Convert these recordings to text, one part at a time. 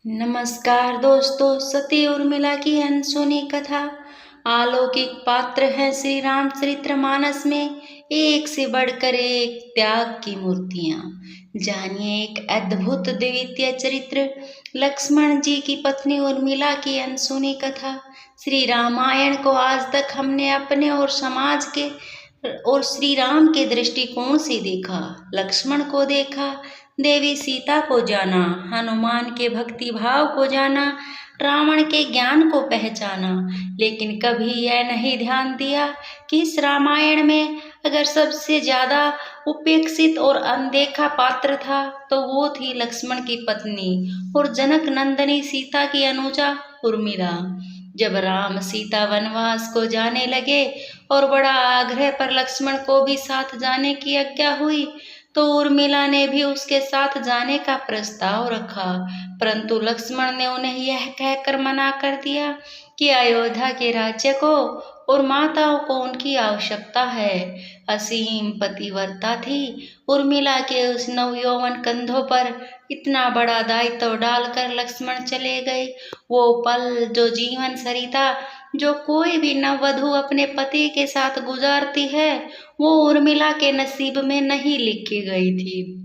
नमस्कार दोस्तों, सती उर्मिला की अनसुनी कथा। अलौकिक पात्र है श्री रामचरितमानस में, एक से बढ़कर एक त्याग की मूर्तियां। जानिए एक अद्भुत द्वितीय चरित्र, लक्ष्मण जी की पत्नी उर्मिला की अनसुनी कथा। श्री रामायण को आज तक हमने अपने और समाज के और श्री राम के दृष्टिकोण से देखा। लक्ष्मण को देखा, देवी सीता को जाना, हनुमान के भक्ति भाव को जाना, रावण के ज्ञान को पहचाना, लेकिन कभी यह नहीं ध्यान दिया कि इस रामायण में अगर सबसे ज्यादा उपेक्षित और अनदेखा पात्र था तो वो थी लक्ष्मण की पत्नी और जनक नंदनी सीता की अनुजा उर्मिला। जब राम सीता वनवास को जाने लगे और बड़ा आग्रह पर लक्ष्मण को भी साथ जाने की आज्ञा हुई तो उर्मिला ने भी उसके साथ जाने का प्रस्ताव रखा, परंतु लक्ष्मण ने उन्हें यह कहकर मना कर दिया कि अयोध्या के राज्य को और माताओं को उनकी आवश्यकता है। असीम पतिव्रता थी उर्मिला के उस नवयौवन कंधों पर इतना बड़ा दायित्व डालकर लक्ष्मण चले गए। वो पल, जो जीवन सरिता जो कोई भी नववधु अपने पति के साथ गुजारती है, वो उर्मिला के नसीब में नहीं लिखी गई थी।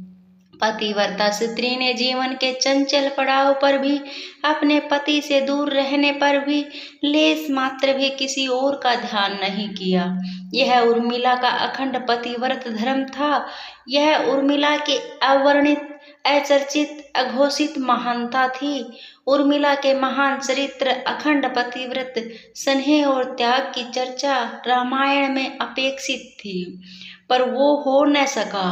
पतिव्रता स्त्री ने जीवन के चंचल पड़ाव पर भी, अपने पति से दूर रहने पर भी लेस मात्र भी किसी और का ध्यान नहीं किया। यह उर्मिला का अखंड पतिव्रत धर्म था। यह उर्मिला के अवर्णित, अचर्चित, अघोषित महानता थी। उर्मिला के महान चरित्र, अखंड पतिव्रत, स्नेह और त्याग की चर्चा रामायण में अपेक्षित थी, पर वो हो न सका।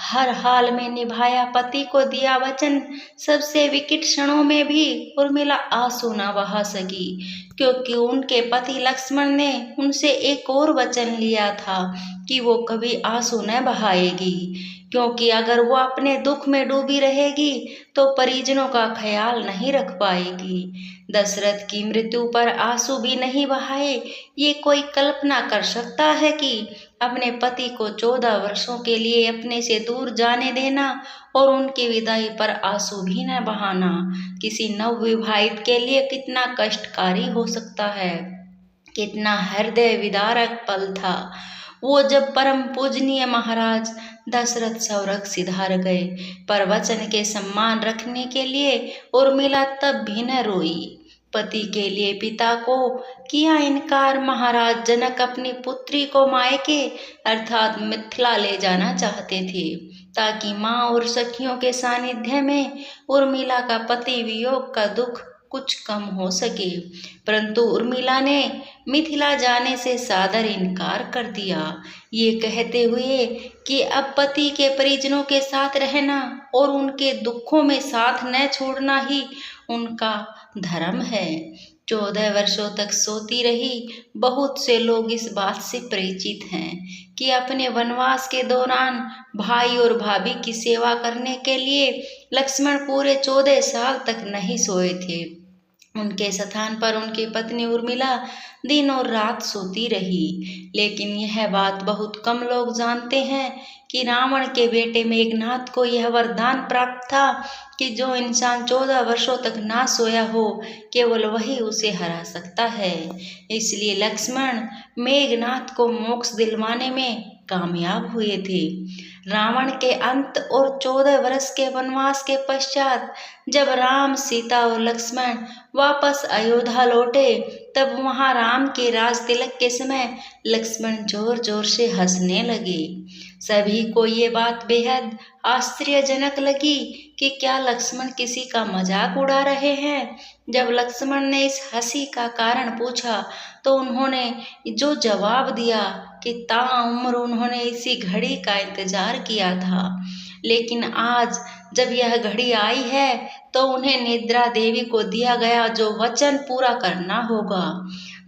हर हाल में निभाया पति को दिया वचन, सबसे विकट क्षणों में भी उर्मिला आंसू न बहा सकी, क्योंकि उनके पति लक्ष्मण ने उनसे एक और वचन लिया था कि वो कभी आंसू न बहाएगी, क्योंकि अगर वो अपने दुख में डूबी रहेगी तो परिजनों का ख्याल नहीं रख पाएगी। दशरथ की मृत्यु पर आंसू भी नहीं बहाए। ये कोई कल्पना कर सकता है कि अपने पति को 14 वर्षों के लिए अपने से दूर जाने देना और उनकी विदाई पर आंसू भी न बहाना किसी नवविवाहित के लिए कितना कष्टकारी हो सकता है। कितना हृदय विदारक पल था वो जब परम पूजनीय महाराज दशरथ स्वर्ग सिधार गए, पर वचन के सम्मान रखने के लिए उर्मिला तब भी न रोई। पति के लिए पिता को किया इनकार। महाराज जनक अपनी पुत्री को मायके अर्थात मिथिला ले जाना चाहते थे, ताकि माँ और सखियों के सानिध्य में उर्मिला का पति वियोग का दुख कुछ कम हो सके, परंतु उर्मिला ने मिथिला जाने से सादर इनकार कर दिया, ये कहते हुए कि अब पति के परिजनों के साथ रहना और उनके दुखों में साथ न छोड़ना ही उनका धर्म है। 14 वर्षों तक सोती रही। बहुत से लोग इस बात से परिचित हैं कि अपने वनवास के दौरान भाई और भाभी की सेवा करने के लिए लक्ष्मण पूरे 14 साल तक नहीं सोए थे। उनके स्थान पर उनकी पत्नी उर्मिला दिन और रात सोती रही। लेकिन यह बात बहुत कम लोग जानते हैं कि रावण के बेटे मेघनाथ को यह वरदान प्राप्त था कि जो इंसान 14 वर्षों तक ना सोया हो, केवल वही उसे हरा सकता है। इसलिए लक्ष्मण मेघनाथ को मोक्ष दिलवाने में कामयाब हुए थे। रावण के अंत और 14 वर्ष के वनवास के पश्चात जब राम, सीता और लक्ष्मण वापस अयोध्या लौटे, तब वहां राम के राज तिलक के समय लक्ष्मण जोर जोर से हंसने लगे। सभी को ये बात बेहद आश्चर्यजनक लगी कि क्या लक्ष्मण किसी का मजाक उड़ा रहे हैं। जब लक्ष्मण ने इस हंसी का कारण पूछा तो उन्होंने जो जवाब दिया कि ताउम्र उन्होंने इसी घड़ी का इंतजार किया था, लेकिन आज जब यह घड़ी आई है तो उन्हें निद्रा देवी को दिया गया जो वचन पूरा करना होगा,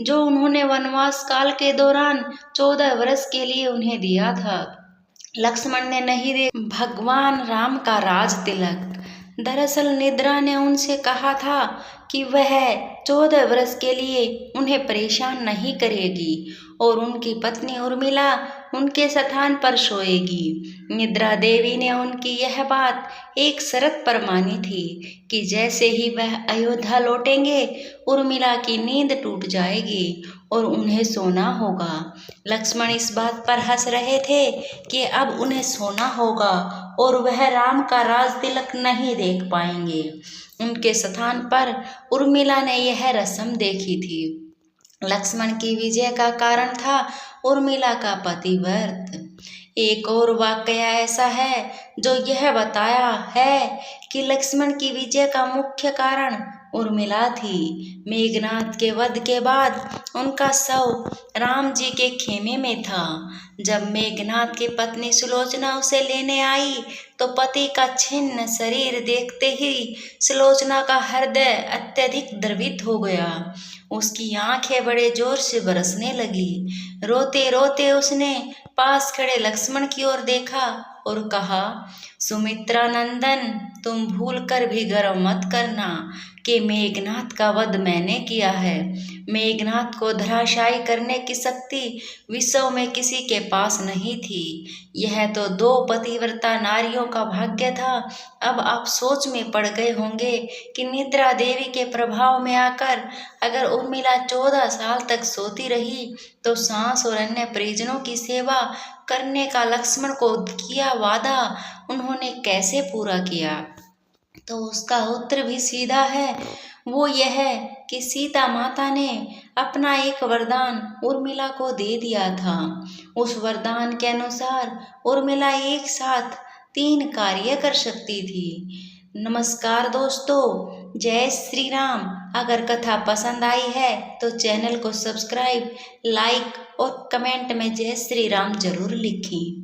जो उन्होंने वनवास काल के दौरान 14 वर्ष के लिए उन्हें दिया था। लक्ष्मण ने नहीं दे भगवान राम का राज तिलक। दरअसल निद्रा ने उनसे कहा था कि वह 14 वर्ष के लिए उन्हें परेशान नहीं करेगी और उनकी पत्नी उर्मिला उनके स्थान पर सोएगी। निद्रा देवी ने उनकी यह बात एक शर्त पर मानी थी कि जैसे ही वह अयोध्या लौटेंगे उर्मिला की नींद टूट जाएगी और उन्हें सोना होगा। लक्ष्मण इस बात पर हंस रहे थे कि अब उन्हें सोना होगा और वह राम का राज तिलक नहीं देख पाएंगे। उनके स्थान पर उर्मिला ने यह रस्म देखी थी। लक्ष्मण की विजय का कारण था उर्मिला का पतिव्रत। एक और वाकया ऐसा है जो यह बताया है कि लक्ष्मण की विजय का मुख्य कारण उर्मिला थी। मेघनाद के वध के बाद उनका शव राम जी के खेमे में था। जब मेघनाद की पत्नी सुलोचना उसे लेने आई तो पति का छिन्न शरीर देखते ही सुलोचना का हृदय अत्यधिक द्रवित हो गया। उसकी आंखें बड़े जोर से बरसने लगी। रोते रोते उसने पास खड़े लक्ष्मण की ओर देखा और कहा, सुमित्रा नंदन, तुम भूल कर भी गर्व मत करना कि मेघनाद का वध मैंने किया है। मेघनाद को धराशायी करने की शक्ति विश्व में किसी के पास नहीं थी। यह तो 2 पतिव्रता नारियों का भाग्य था। अब आप सोच में पड़ गए होंगे कि निद्रा देवी के प्रभाव में आकर अगर उर्मिला 14 साल तक सोती रही तो सास और अन्य परिजनों की सेवा करने का लक्ष्मण को किया वादा उन्होंने कैसे पूरा किया। तो उसका उत्तर भी सीधा है, वो यह कि सीता माता ने अपना एक वरदान उर्मिला को दे दिया था। उस वरदान के अनुसार उर्मिला एक साथ 3 कार्य कर सकती थी। नमस्कार दोस्तों, जय श्री राम। अगर कथा पसंद आई है तो चैनल को सब्सक्राइब, लाइक और कमेंट में जय श्री राम जरूर लिखें।